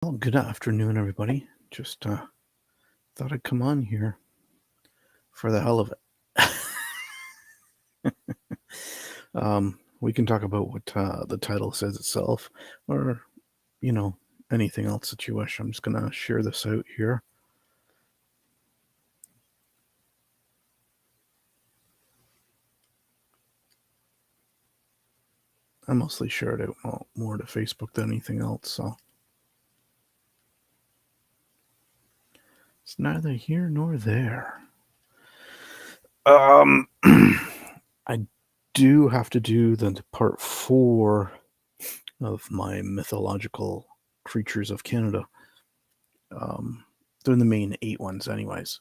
Well, good afternoon, everybody. Just thought I'd come on here for the hell of it. We can talk about what the title says itself, or you know, anything else that you wish. I'm just gonna share this out here. I mostly share it out more to Facebook than anything else, so it's neither here nor there. I do have to do the part 4 of my Mythological Creatures of Canada. They're the main 8 ones, anyways.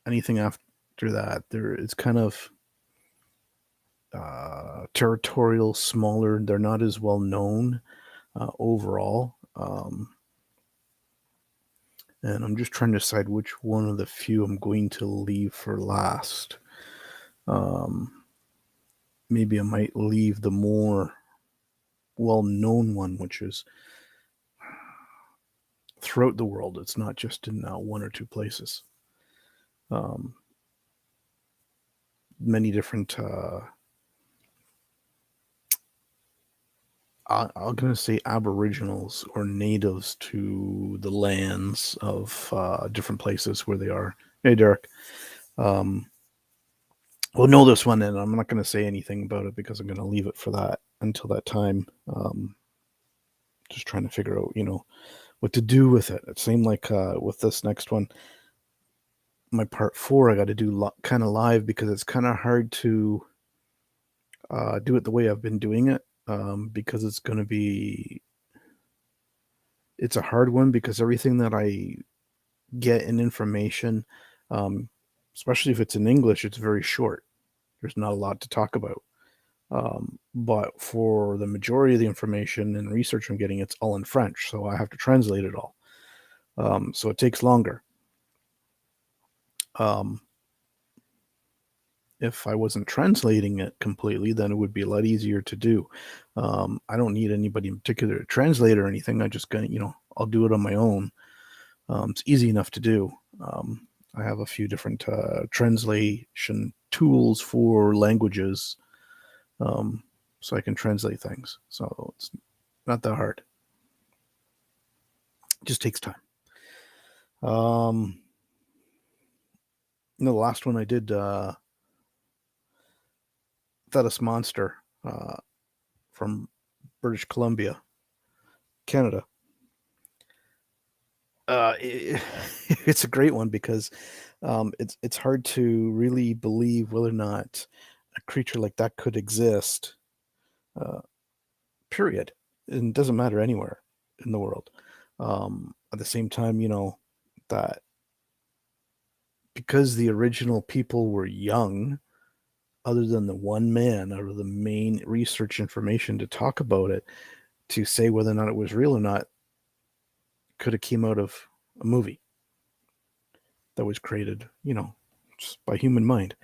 Anything after that, it's kind of territorial, smaller. They're not as well known overall. And I'm just trying to decide which one of the few I'm going to leave for last. Maybe I might leave the more well-known one, which is throughout the world. It's not just in one or two places. Many different I'm going to say aboriginals or natives to the lands of different places where they are. Hey, Derek. We'll know this one, and I'm not going to say anything about it because I'm going to leave it for that until that time. Just trying to figure out, what to do with it. It seemed like with this next one, my part 4, I got to do kind of live because it's kind of hard to do it the way I've been doing it. Because it's a hard one because everything that I get in information, especially if it's in English, it's very short. There's not a lot to talk about. But for the majority of the information and research I'm getting, it's all in French, so I have to translate it all. So it takes longer. If I wasn't translating it completely, then it would be a lot easier to do. I don't need anybody in particular to translate or anything. I just I'll do it on my own. It's easy enough to do. I have a few different translation tools for languages, so I can translate things. So it's not that hard. It just takes time. The last one I did, Thetis Monster from British Columbia, Canada. It's a great one because it's hard to really believe whether or not a creature like that could exist. Period. And it doesn't matter anywhere in the world. At the same time, that because the original people were young, other than the one man out of the main research information to talk about it, to say whether or not it was real or not, could have came out of a movie that was created, just by human mind,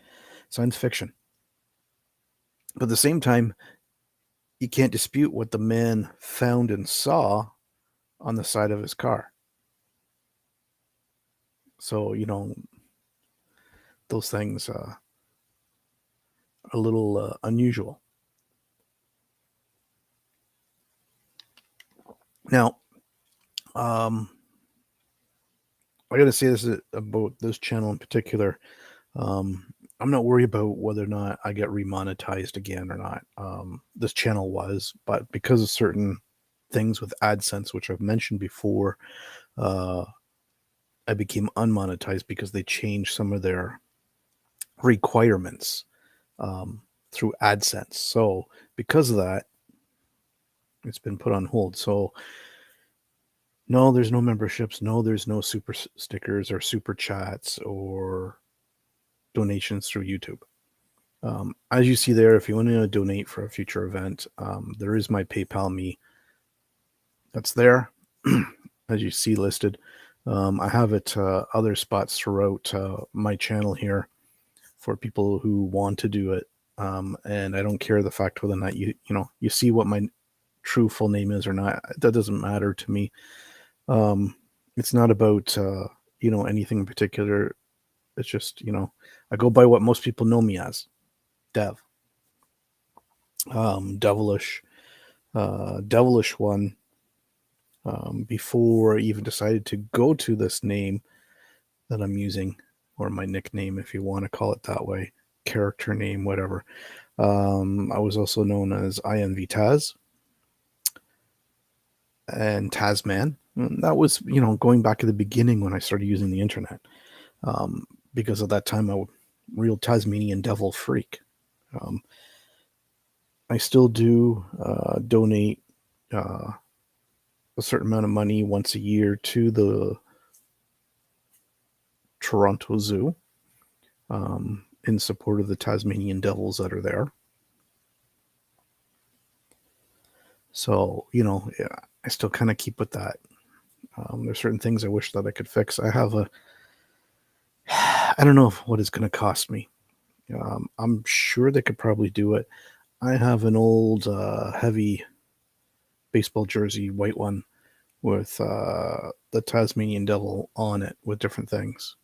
science fiction. But at the same time, you can't dispute what the man found and saw on the side of his car. So, those things are a little unusual. Now, I got to say this about this channel in particular. I'm not worried about whether or not I get remonetized again or not. This channel was, but because of certain things with AdSense, which I've mentioned before, I became unmonetized because they changed some of their requirements through AdSense. So because of that, it's been put on hold. So no, there's no memberships. No, there's no super stickers or super chats or donations through YouTube. As you see there, if you want to donate for a future event, there is my PayPal me. That's there, as you see listed. I have it other spots throughout my channel here for people who want to do it. And I don't care the fact whether or not you see what my true full name is or not. That doesn't matter to me. It's not about anything in particular. It's just I go by what most people know me as, Dev. Devilish, devilish one. Before I even decided to go to this name that I'm using, or my nickname, if you want to call it that way, character name, whatever. I was also known as IMV Taz and Tasman. That was, going back to the beginning when I started using the internet. Because at that time, I was real Tasmanian devil freak. Um, I still do donate a certain amount of money once a year to the Toronto Zoo in support of the Tasmanian devils that are there. So, yeah, I still kind of keep with that. There's certain things I wish that I could fix. I don't know what it's going to cost me. I'm sure they could probably do it. I have an old heavy baseball jersey, white one, with the Tasmanian devil on it with different things.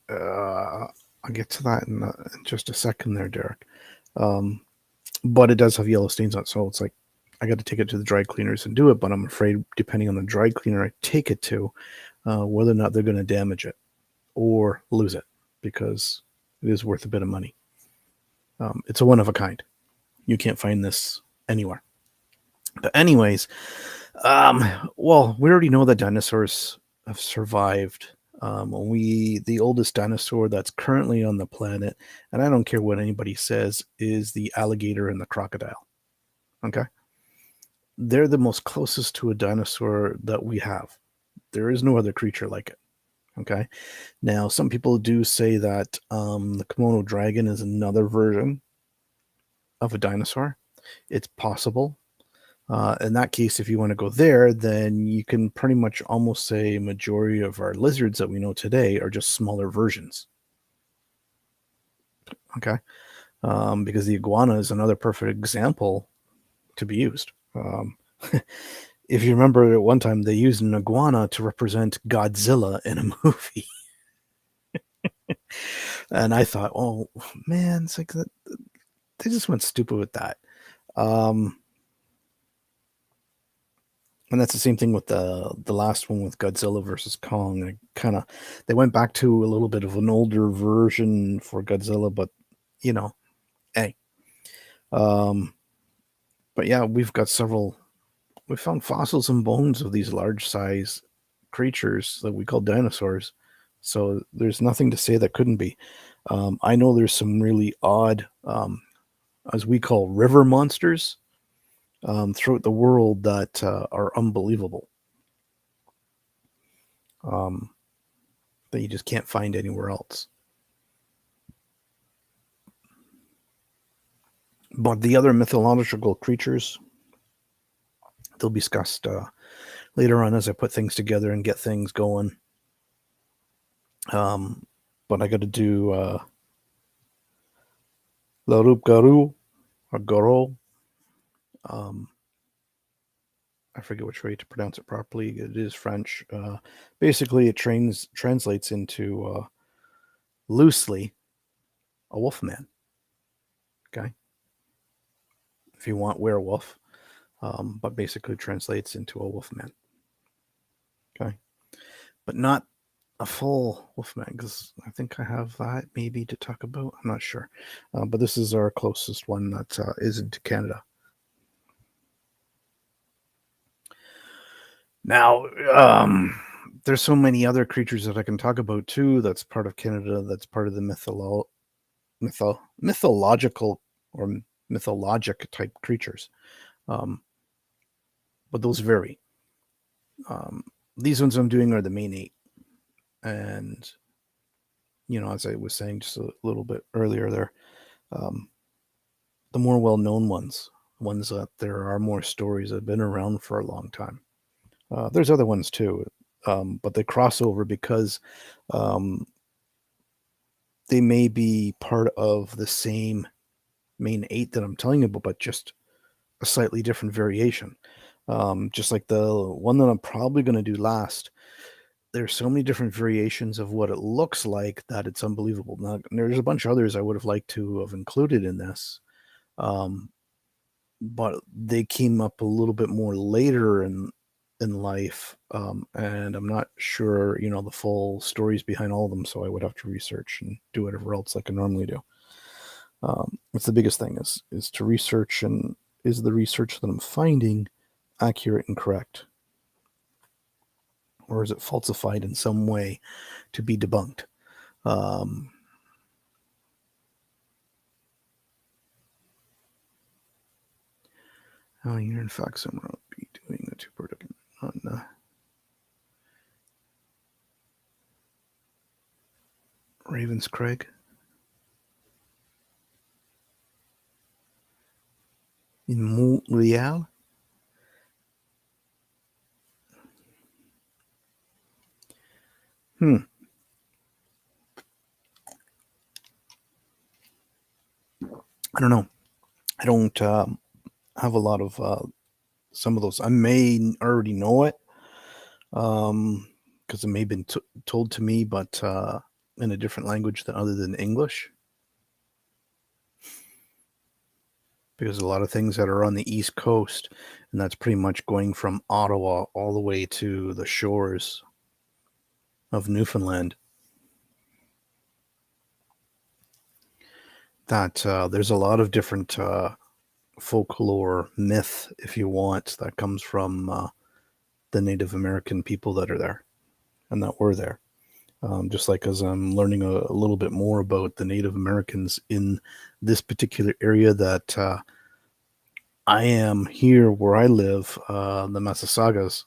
I'll get to that in just a second there, Derek. Um, but it does have yellow stains on it, so it's like I got to take it to the dry cleaners and do it. But I'm afraid, depending on the dry cleaner I take it to, whether or not they're going to damage it or lose it, because it is worth a bit of money. It's a one of a kind. You can't find this anywhere. But anyways, well, we already know that dinosaurs have survived. The oldest dinosaur that's currently on the planet, and I don't care what anybody says, is the alligator and the crocodile. Okay, they're the most closest to a dinosaur that we have. There is no other creature like it. Okay, now some people do say that the Komodo dragon is another version of a dinosaur. It's possible. In that case, if you want to go there, then you can pretty much almost say majority of our lizards that we know today are just smaller versions. Okay, because the iguana is another perfect example to be used. If you remember, at one time they used an iguana to represent Godzilla in a movie, and I thought, oh man, it's like they just went stupid with that. Um, and that's the same thing with the last one with Godzilla versus Kong. They went back to a little bit of an older version for Godzilla, but you know, hey, um, but yeah, we've got several. We found fossils and bones of these large size creatures that we call dinosaurs. So there's nothing to say that couldn't be. I know there's some really odd, as we call river monsters, throughout the world that are unbelievable. Um, that you just can't find anywhere else. But the other mythological creatures, they'll be discussed later on as I put things together and get things going. But I got to do La Rup Garu or Garo. Um, I forget which way to pronounce it properly. It is French. Basically, it translates into loosely a wolf man. Okay, if you want werewolf, but basically translates into a wolf man. Okay, but not a full wolfman because I think I have that maybe to talk about. I'm not sure, but this is our closest one that isn't Canada. Now, there's so many other creatures that I can talk about too. That's part of Canada. That's part of the mythological or mythologic type creatures. Um, but those vary. Um, these ones I'm doing are the main 8, and as I was saying just a little bit earlier there, um, the more well-known ones that there are more stories that have been around for a long time. There's other ones too, but they cross over because um, they may be part of the same main 8 that I'm telling you about, but just a slightly different variation. Just like the one that I'm probably going to do last, there's so many different variations of what it looks like that it's unbelievable. Now, there's a bunch of others I would have liked to have included in this, um, but they came up a little bit more later in life, and I'm not sure, the full stories behind all of them. So I would have to research and do whatever else like I normally do. It's the biggest thing is to research, and is the research that I'm finding accurate and correct, or is it falsified in some way to be debunked? Um, oh, you're in fact somewhere I'll be doing a two-part document on Ravens Craig. In Montreal. I don't know. I don't have a lot of some of those. I may already know it because it may have been told to me, but in a different language than other than English. Because a lot of things that are on the East Coast, and that's pretty much going from Ottawa all the way to the shores of Newfoundland, that there's a lot of different folklore, myth, if you want, that comes from the Native American people that are there and that were there. Just like as I'm learning a little bit more about the Native Americans in this particular area that I am here where I live, the Massasaugas.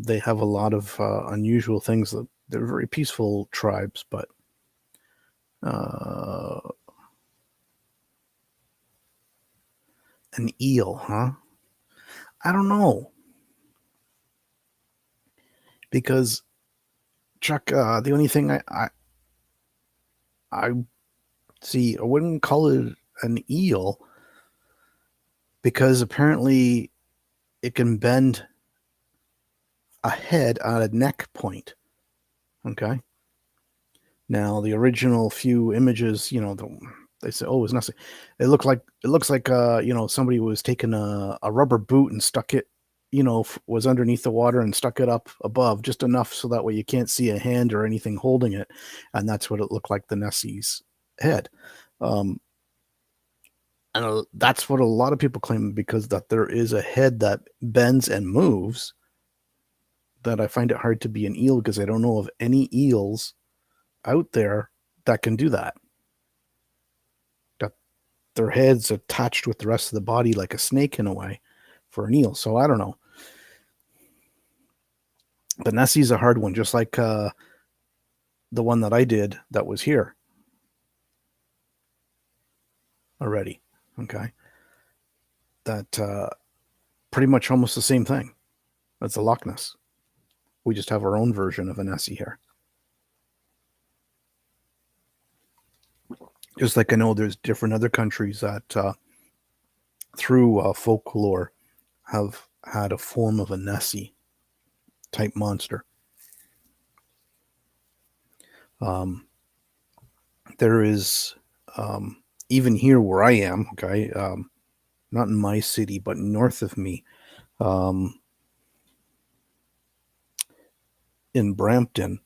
They have a lot of unusual things. That they're very peaceful tribes, but uh, an eel, huh? I don't know, because Chuck, the only thing I see, I wouldn't call it an eel because apparently it can bend a head at a neck point. Okay. Now the original few images, they say, "Oh, it's nothing." It looks like somebody was taking a rubber boot and stuck it, was underneath the water and stuck it up above just enough so that way you can't see a hand or anything holding it, and that's what it looked like, the Nessie's head. Um, and that's what a lot of people claim, because that there is a head that bends and moves. That I find it hard to be an eel because I don't know of any eels out there that can do that. That their heads attached with the rest of the body like a snake in a way for an eel. So I don't know. But Nessie's a hard one, just like the one that I did that was here already. Okay. That pretty much almost the same thing. That's a Loch Ness. We just have our own version of a Nessie here. Just like I know there's different other countries that through folklore have had a form of a Nessie type monster. Um, there is even here where I am, okay, not in my city, but north of me, um, in Brampton,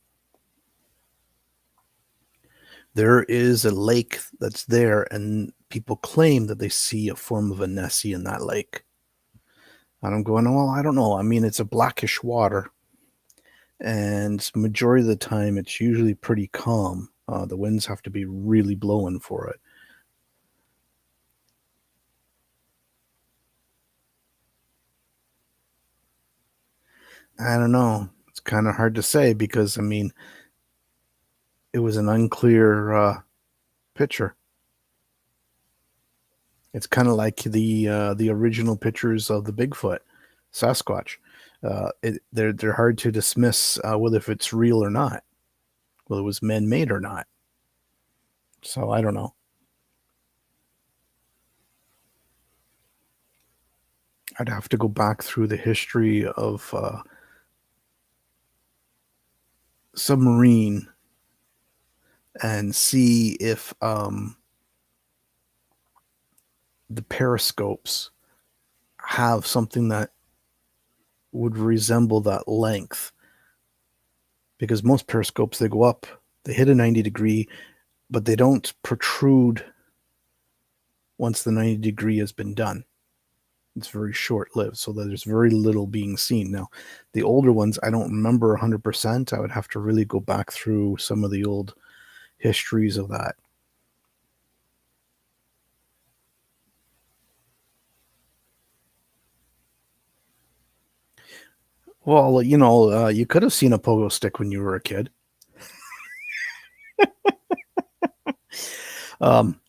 there is a lake that's there, and people claim that they see a form of a Nessie in that lake. And I'm going, well, I don't know. I mean, it's a blackish water, and majority of the time, it's usually pretty calm. The winds have to be really blowing for it. I don't know. It's kind of hard to say because, I mean, it was an unclear picture. It's kind of like the original pictures of the Bigfoot, Sasquatch. They're hard to dismiss whether if it's real or not, whether it was man made or not. So I don't know. I'd have to go back through the history of submarine and see if the periscopes have something that would resemble that length. Because most periscopes, they go up, they hit a 90 degree, but they don't protrude once the 90 degree has been done. It's very short lived, so that there's very little being seen. Now, the older ones, I don't remember 100%. I would have to really go back through some of the old histories of that. Well, you could have seen a pogo stick when you were a kid. Um,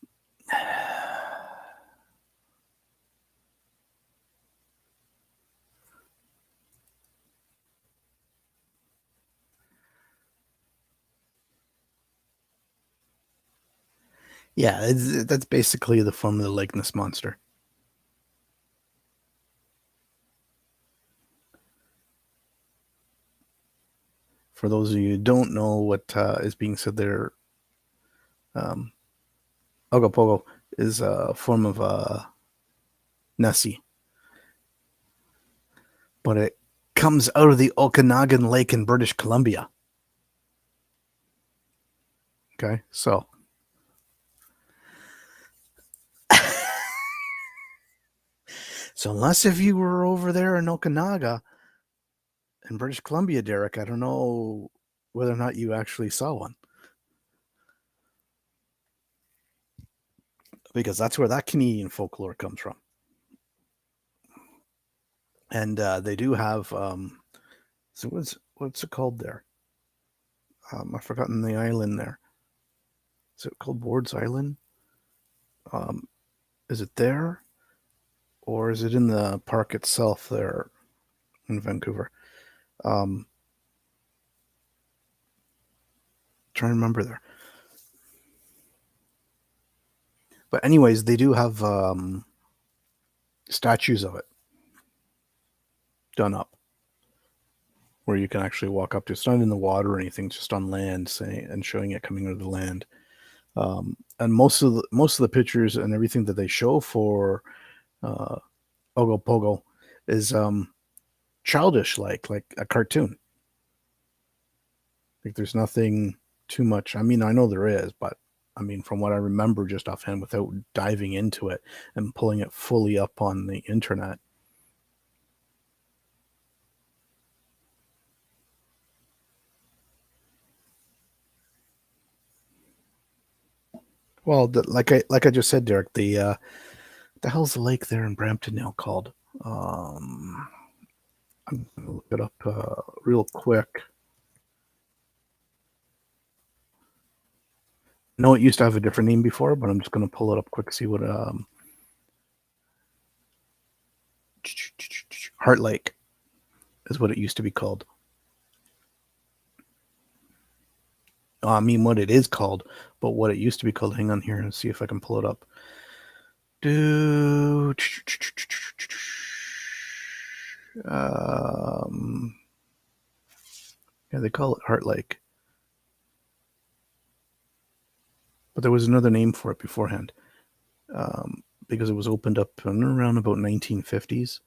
yeah, that's basically the form of the Lake Ness monster. For those of you who don't know what is being said there, um, Ogopogo is a form of Nessie, but it comes out of the Okanagan Lake in British Columbia. Okay, so unless if you were over there in Okanaga in British Columbia, Derek, I don't know whether or not you actually saw one, because that's where that Canadian folklore comes from. And they do have so what's it called there? I've forgotten the island there. Is it called Ward's Island? Um, is it there, or is it in the park itself there in Vancouver? Um, Trying to remember there. But anyways, they do have statues of it done up, where you can actually walk up to. It's not in the water or anything, just on land, saying and showing it coming out of the land. And most of the pictures and everything that they show for uh, Ogopogo is childish, like a cartoon. Like there's nothing too much. I mean, I know there is, but I mean, from what I remember just offhand, without diving into it and pulling it fully up on the internet. Well, like I just said, Derek, the hell's the lake there in Brampton now called? Um, I'm gonna look it up real quick. No, it used to have a different name before, but I'm just gonna pull it up quick, see what Heart Lake is what it used to be called. I mean, what it is called, but what it used to be called. Hang on here and see if I can pull it up. Do yeah, they call it Heart Lake, but there was another name for it beforehand, because it was opened up around about 1950s.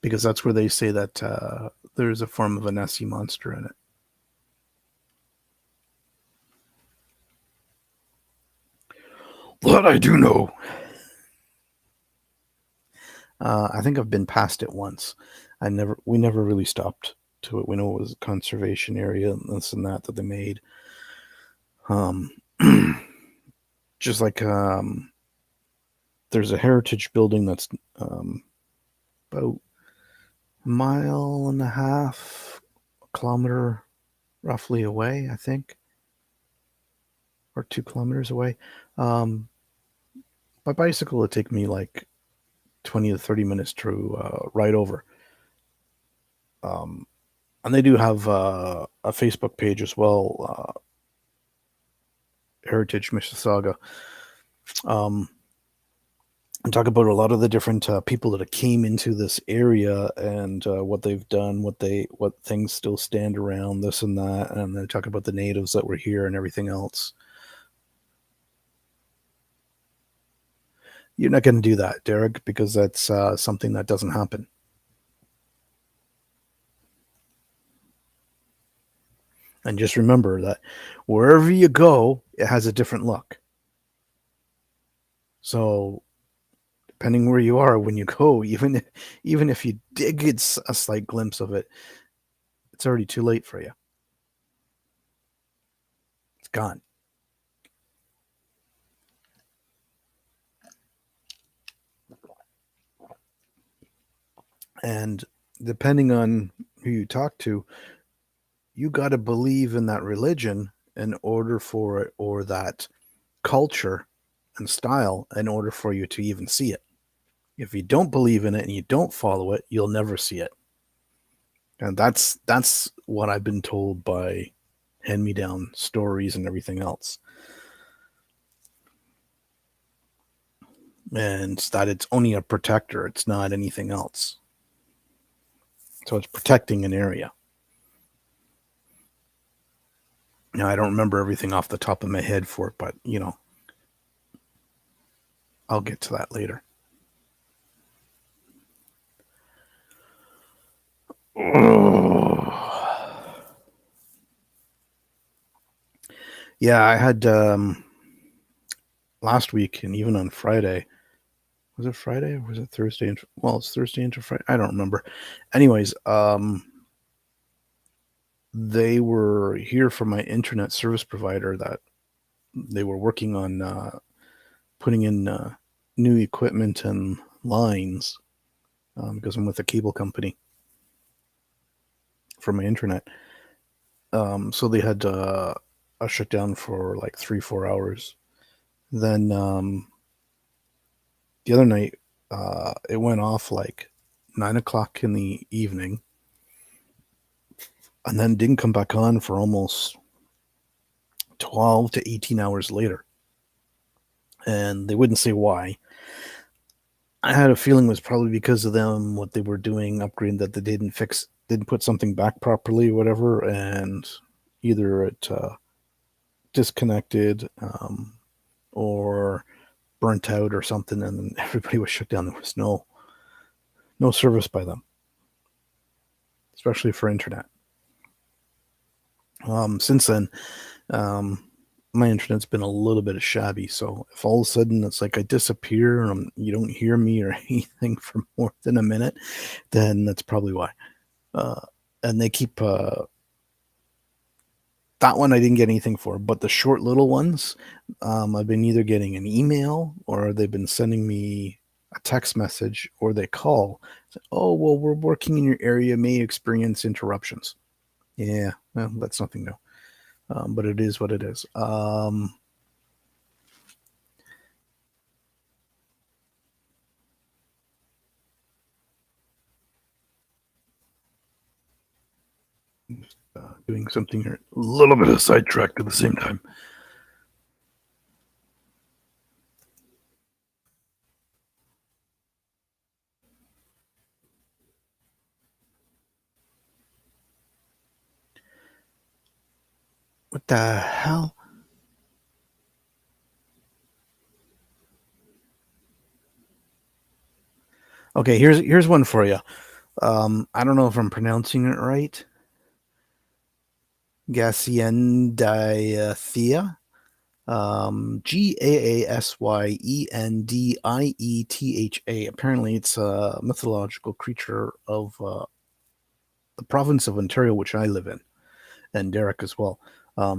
Because that's where they say that there's a form of a Nessie monster in it. That I do know. I think I've been past it once. We never really stopped to it. We know it was a conservation area and this and that they made. Um, just like there's a heritage building that's about a mile and a half, a kilometer roughly away, I think, or 2 kilometers away. By bicycle, it'd take me like 20 to 30 minutes to ride over. Um, and they do have a Facebook page as well, Heritage Mississauga, um, and talk about a lot of the different people that came into this area and what they've done, what things still stand around, this and that, and they talk about the natives that were here and everything else. You're not going to do that, Derek, because that's something that doesn't happen. And just remember that wherever you go, it has a different look. So depending where you are when you go, even if you did get a slight glimpse of it, it's already too late for you. It's gone. And depending on who you talk to, you got to believe in that religion in order for it, or that culture and style in order for you to even see it. If you don't believe in it and you don't follow it, you'll never see it. And that's what I've been told by hand me down stories and everything else. And that it's only a protector, it's not anything else. So it's protecting an area. Now, I don't remember everything off the top of my head for it, but I'll get to that later. Yeah, I had last week and even on Friday. Was it Friday or was it Thursday? Well, it's Thursday into Friday. I don't remember. Anyways, they were here from my internet service provider that they were working on putting in new equipment and lines because I'm with a cable company for my internet. So they had a shutdown for like 3-4 hours. Then the other night, it went off like 9 o'clock in the evening, and then didn't come back on for almost 12 to 18 hours later. And they wouldn't say why. I had a feeling it was probably because of them, what they were doing, upgrading, that they didn't put something back properly, whatever, and either it disconnected or burnt out or something, and everybody was shut down. There was no service by them, especially for internet. Since then, my internet's been a little bit shabby. So if all of a sudden it's like I disappear and you don't hear me or anything for more than a minute, then that's probably why. And they keep that one I didn't get anything for, but the short little ones, I've been either getting an email or they've been sending me a text message or they call. Oh, well, we're working in your area, may experience interruptions. Yeah, well, that's nothing new. But it is what it is. Doing something here, a little bit of sidetracked at the same time. What the hell? Okay, here's one for you. I don't know if I'm pronouncing it right. Gasiendiethia. Gasyendietha. Apparently, it's a mythological creature of the province of Ontario, which I live in, and Derek as well. I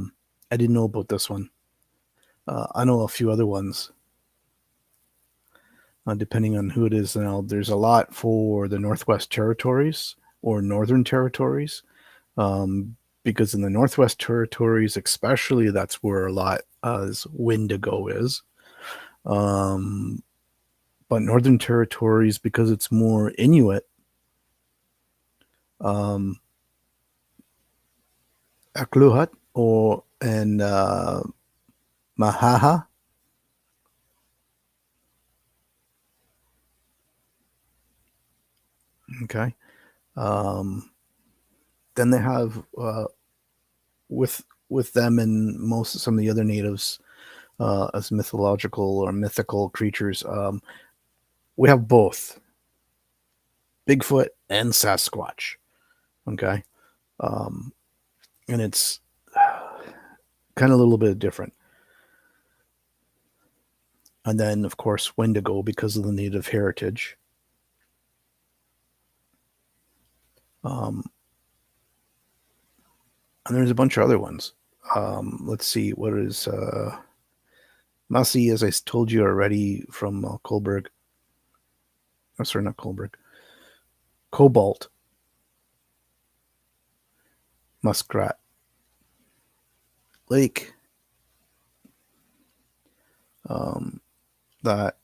didn't know about this one. I know a few other ones, depending on who it is. Now, there's a lot for the Northwest Territories or Northern Territories, because in the Northwest Territories, especially, that's where a lot as Wendigo is. But Northern Territories, because it's more Inuit, um, Akluhat or and Mahaha. Okay. Um, then they have with them and most of some of the other natives as mythological or mythical creatures. We have both Bigfoot and Sasquatch. Okay. Um, and it's kind of a little bit different. And then, of course, Wendigo because of the native heritage. Um, and there's a bunch of other ones. Let's see, what is Masi, as I told you already, from Kohlberg. Oh, sorry, not Kohlberg. Cobalt, Muskrat Lake. Um, that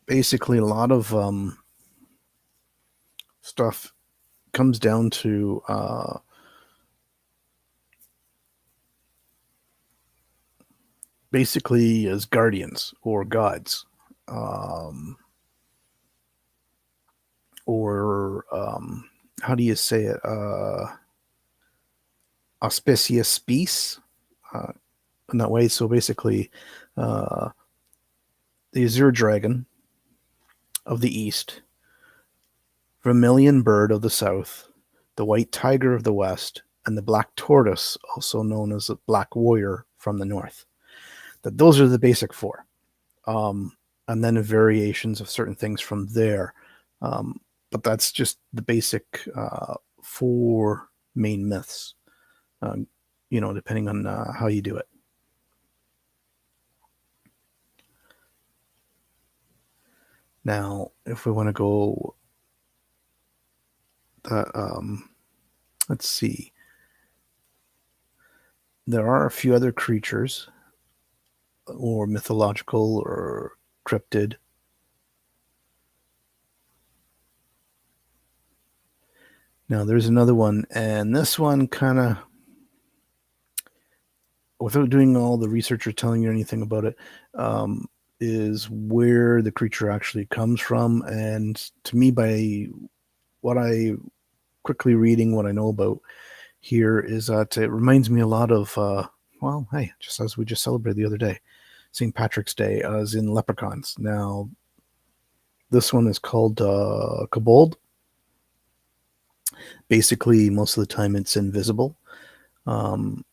basically a lot of stuff comes down to basically as guardians or gods, um, or how do you say it? Auspicious species uh, in that way. So basically, uh, the azure dragon of the east, vermilion bird of the south, the white tiger of the west, and the black tortoise, also known as the black warrior from the north. That those are the basic four, um, and then variations of certain things from there. Um, but that's just the basic four main myths. Um, depending on how you do it. Now, if we want to go, let's see. There are a few other creatures, or mythological, or cryptid. Now, there's another one, and this one kind of, without doing all the research or telling you anything about it, um, is where the creature actually comes from. And to me, by what I quickly reading, what I know about here is that it reminds me a lot of, well, hey, just as we just celebrated the other day, St. Patrick's Day, as in leprechauns. Now, this one is called kobold. Basically, most of the time it's invisible. Um,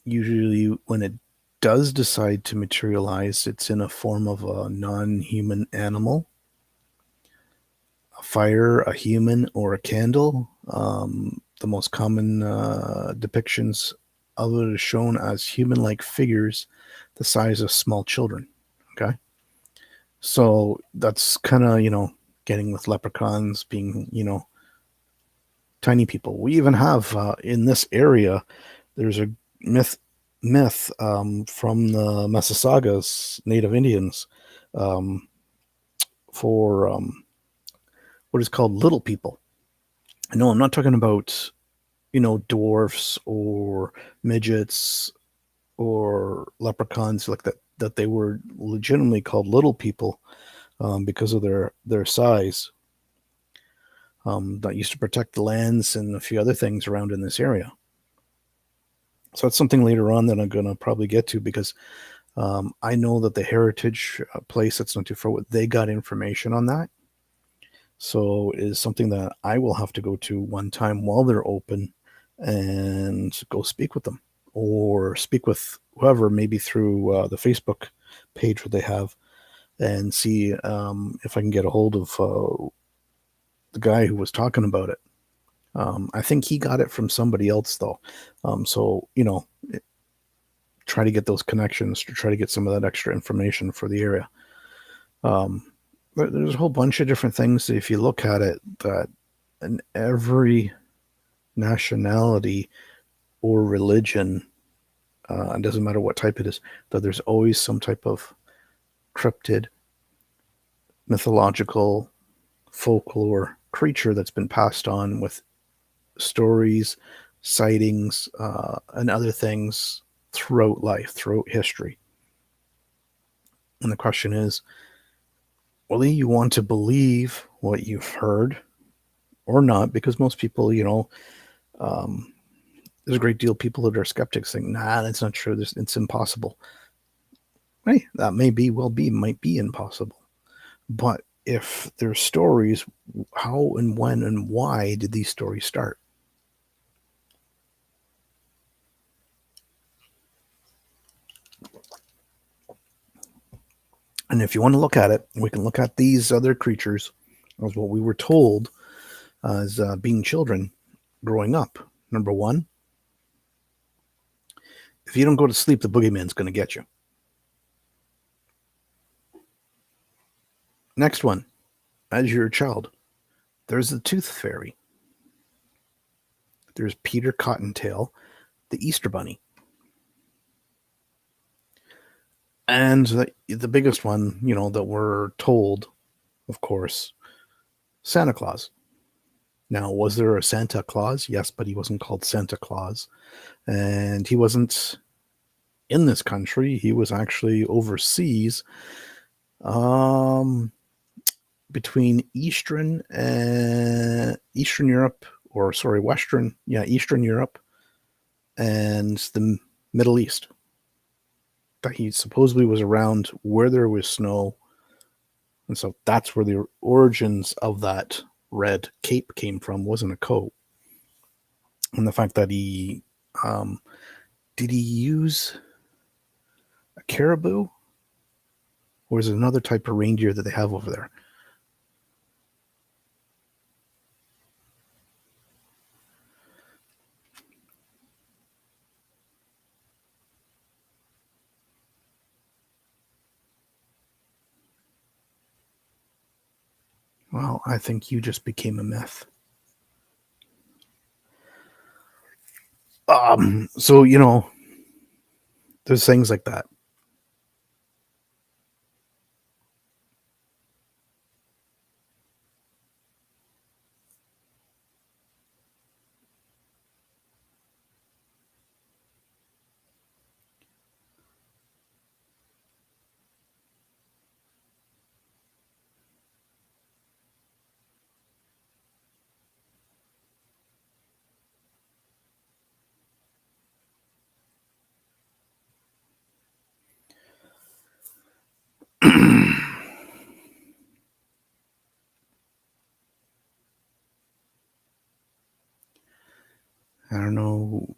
Usually, when it does decide to materialize, it's in a form of a non human animal, a fire, a human, or a candle. The most common depictions of it is shown as human like figures the size of small children. Okay. So that's kind of, getting with leprechauns being, tiny people. We even have in this area, there's a myth from the Massasaugas Native Indians um, for what is called little people. No, I'm not talking about dwarfs or midgets or leprechauns like that. That they were legitimately called little people because of their size. That used to protect the lands and a few other things around in this area. So that's something later on that I'm going to probably get to because I know that the heritage place that's not too far, they got information on that. So it is something that I will have to go to one time while they're open and go speak with them or speak with whoever, maybe through the Facebook page that they have, and see if I can get a hold of the guy who was talking about it. I think he got it from somebody else though. So, try to get those connections to try to get some of that extra information for the area. Um, there's a whole bunch of different things. If you look at it, that in every nationality or religion, it doesn't matter what type it is, that there's always some type of cryptid mythological folklore creature that's been passed on with stories, sightings, and other things throughout life, throughout history. And the question is, whether you want to believe what you've heard or not, because most people, um, there's a great deal of people that are skeptics think, nah, that's not true. It's impossible. Hey, that might be impossible. But if there's stories, how and when and why did these stories start? And if you want to look at it, we can look at these other creatures as what we were told as being children growing up. Number one, if you don't go to sleep, the boogeyman's going to get you. Next one, as you're a child, there's the tooth fairy. There's Peter Cottontail, the Easter Bunny. And the biggest one, that we're told, of course, Santa Claus. Now, was there a Santa Claus? Yes, but he wasn't called Santa Claus. And he wasn't in this country. He was actually overseas, um, between Eastern Europe, or sorry, Eastern Europe and the Middle East. That he supposedly was around where there was snow. And so that's where the origins of that red cape came from, wasn't a coat. And the fact that um, did he use a caribou? Or is it another type of reindeer that they have over there? Well, I think you just became a myth. So, there's things like that. I don't know.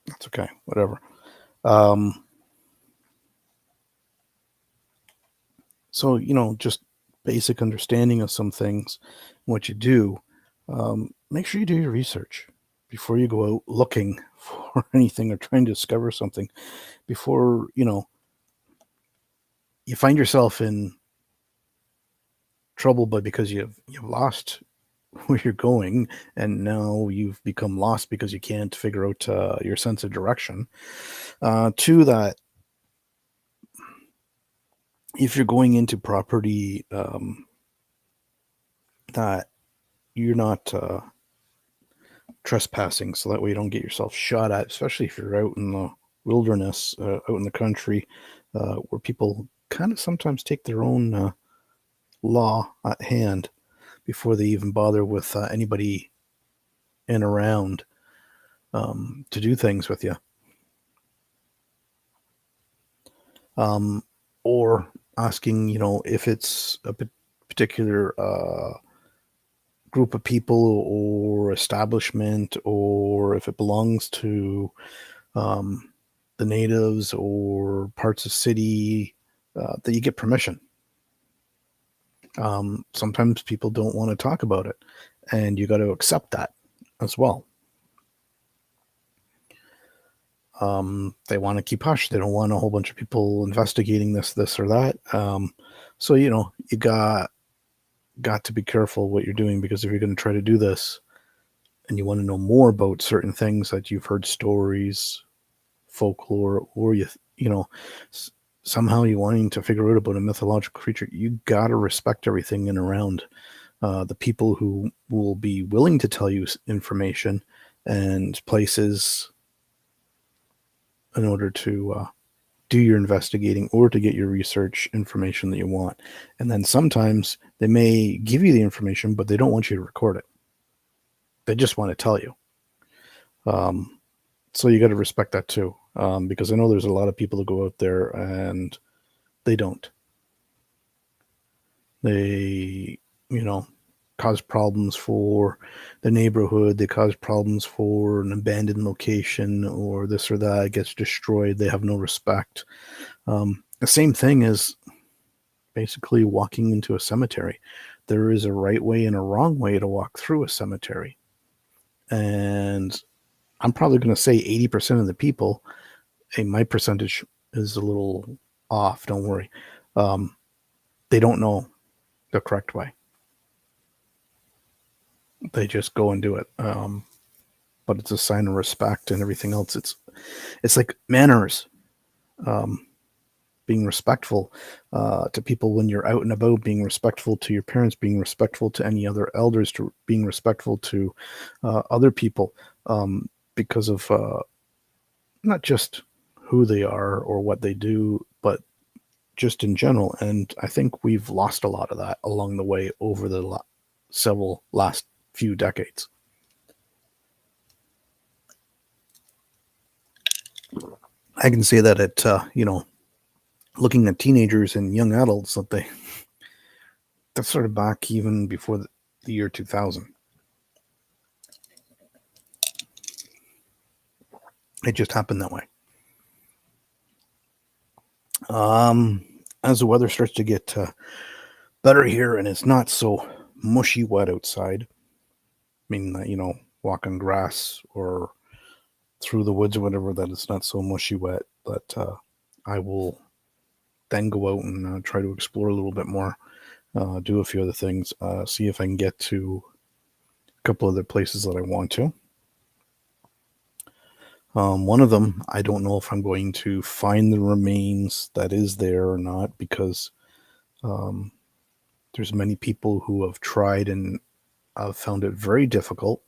That's okay. Whatever. Um, so, just basic understanding of some things, what you do. Make sure you do your research before you go out looking for anything or trying to discover something. Before, you find yourself in trouble, but because you've lost where you're going, and now you've become lost because you can't figure out your sense of direction. To that, if you're going into property that you're not trespassing, so that way you don't get yourself shot at, especially if you're out in the wilderness, out in the country, where people kind of sometimes take their own law at hand before they even bother with anybody in around to do things with you. Um, or asking, if it's a particular group of people or establishment, or if it belongs to um, the natives or parts of city, that you get permission. Sometimes people don't want to talk about it, and you got to accept that as well. They want to keep hush. They don't want a whole bunch of people investigating this or that. So you got to be careful what you're doing, because if you're going to try to do this and you want to know more about certain things that you've heard stories, folklore, or you know, somehow you wanting to figure out about a mythological creature, you gotta respect everything in around the people who will be willing to tell you information and places in order to do your investigating or to get your research information that you want. And then sometimes they may give you the information, but they don't want you to record it. They just want to tell you. So you got to respect that too, because I know there's a lot of people that go out there and they don't. They, cause problems for the neighborhood. They cause problems for an abandoned location or this or that. It gets destroyed. They have no respect. The same thing as basically walking into a cemetery. There is a right way and a wrong way to walk through a cemetery. And I'm probably going to say 80% of the people, hey, my percentage is a little off, don't worry. They don't know the correct way. They just go and do it. But it's a sign of respect and everything else. It's like manners, being respectful to people when you're out and about, being respectful to your parents, being respectful to any other elders, to being respectful to other people, because of not just who they are or what they do, but just in general. And I think we've lost a lot of that along the way over the several last few decades. I can say that at looking at teenagers and young adults, that's sort of back even before the year 2000. It just happened that way. As the weather starts to get better here and it's not so mushy wet outside, I mean, walk on grass or through the woods or whatever, that it's not so mushy wet, but I will then go out and try to explore a little bit more, do a few other things, see if I can get to a couple other places that I want to. One of them, I don't know if I'm going to find the remains that is there or not, because there's many people who have tried and found it very difficult.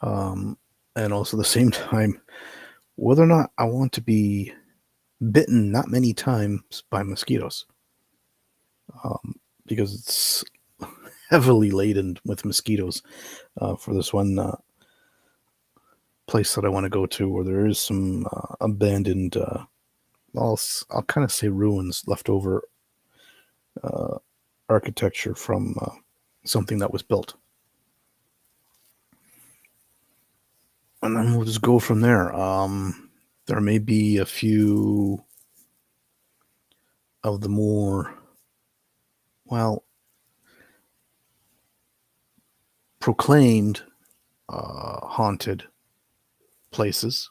And also at the same time, whether or not I want to be bitten that many times by mosquitoes, because it's heavily laden with mosquitoes for this one place that I want to go to, where there is some abandoned, I'll kind of say ruins, leftover architecture from something that was built. And then we'll just go from there. There may be a few of the more, well, proclaimed haunted places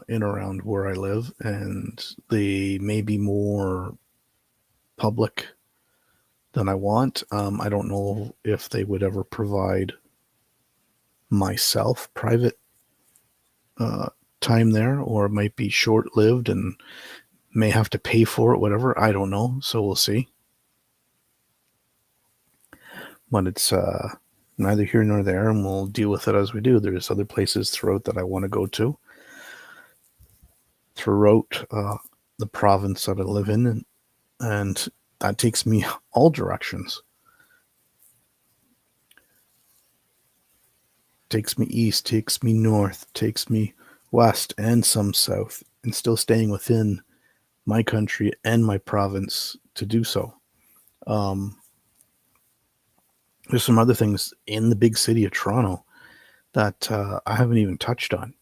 in around where I live, and they may be more public than I want. I don't know if they would ever provide myself private time there, or it might be short-lived and may have to pay for it, whatever. I don't know, so we'll see. But it's neither here nor there, and we'll deal with it as we do. There's other places throughout that I want to go to, throughout the province that I live in, and that takes me all directions. Takes me east, takes me north, takes me west, and some south, and still staying within my country and my province to do so. There's some other things in the big city of Toronto that I haven't even touched on,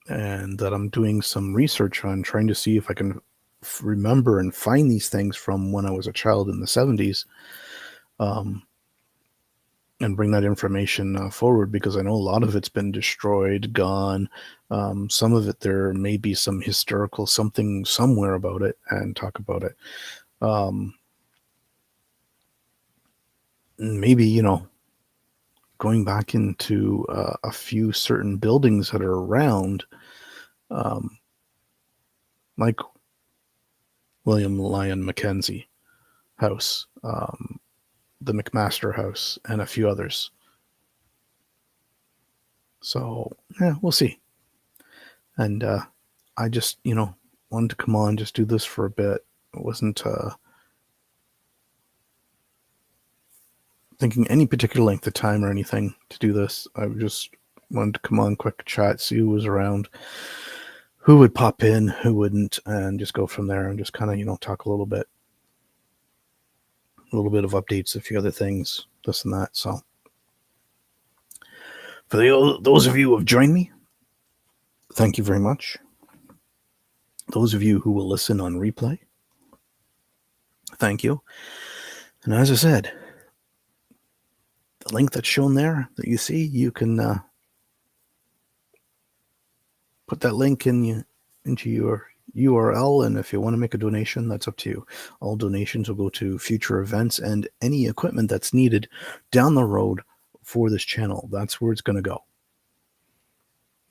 and that I'm doing some research on, trying to see if I can remember and find these things from when I was a child in the 70s, and bring that information forward, because I know a lot of it's been destroyed, gone. Some of it, there may be some historical something somewhere about it, and talk about it. Maybe, going back into a few certain buildings that are around, like William Lyon Mackenzie House, the McMaster House, and a few others. So yeah, we'll see. And I just, wanted to come on, just do this for a bit. It wasn't thinking any particular length of time or anything to do this. I just wanted to come on, quick chat, see who was around, who would pop in, who wouldn't, and just go from there and just kind of, talk a little bit of updates, a few other things, this and that. So for those of you who have joined me, thank you very much. Those of you who will listen on replay, thank you. And as I said, the link that's shown there that you see, you can put that link into your URL, and if you want to make a donation, that's up to you. All donations will go to future events and any equipment that's needed down the road for this channel. That's where it's going to go.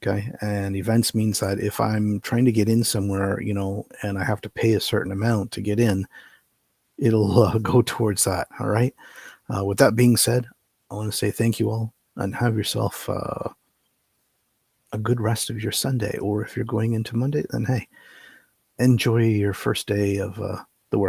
Okay, and events means that if I'm trying to get in somewhere, and I have to pay a certain amount to get in, it'll go towards that. All right. With that being said, I want to say thank you all, and have yourself a good rest of your Sunday. Or if you're going into Monday, then hey, enjoy your first day of